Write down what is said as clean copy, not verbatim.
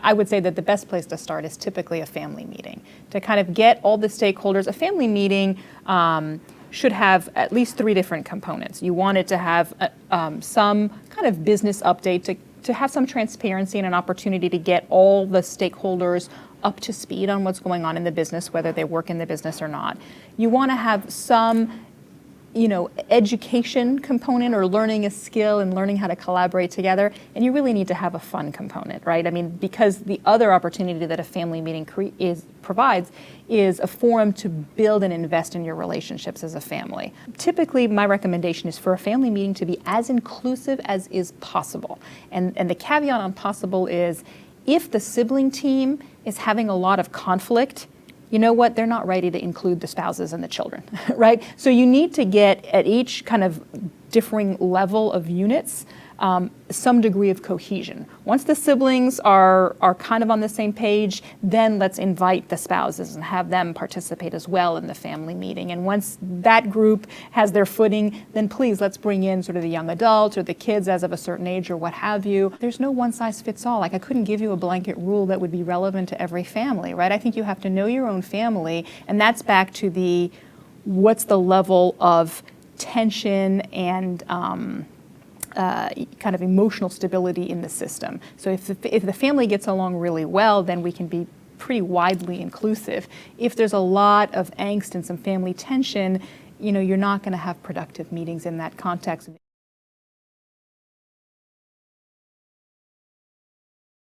I would say that the best place to start is typically a family meeting to kind of get all the stakeholders. A family meeting should have at least 3 different components. You want it to have some kind of business update to have some transparency and an opportunity to get all the stakeholders up to speed on what's going on in the business, whether they work in the business or not. You want to have some education component or learning a skill and learning how to collaborate together. And you really need to have a fun component, right? I mean, because the other opportunity that a family meeting provides is a forum to build and invest in your relationships as a family. Typically, my recommendation is for a family meeting to be as inclusive as is possible. And the caveat on possible is if the sibling team is having a lot of conflict, you know what, they're not ready to include the spouses and the children, right? So you need to get at each kind of differing level of units some degree of cohesion. Once the siblings are kind of on the same page, then let's invite the spouses and have them participate as well in the family meeting. And once that group has their footing, then please let's bring in sort of the young adults or the kids as of a certain age or what have you. There's no one size fits all. Like I couldn't give you a blanket rule that would be relevant to every family, right? I think you have to know your own family, and that's back to what's the level of tension and kind of emotional stability in the system. So if the family gets along really well, then we can be pretty widely inclusive. If there's a lot of angst and some family tension, you're not going to have productive meetings in that context.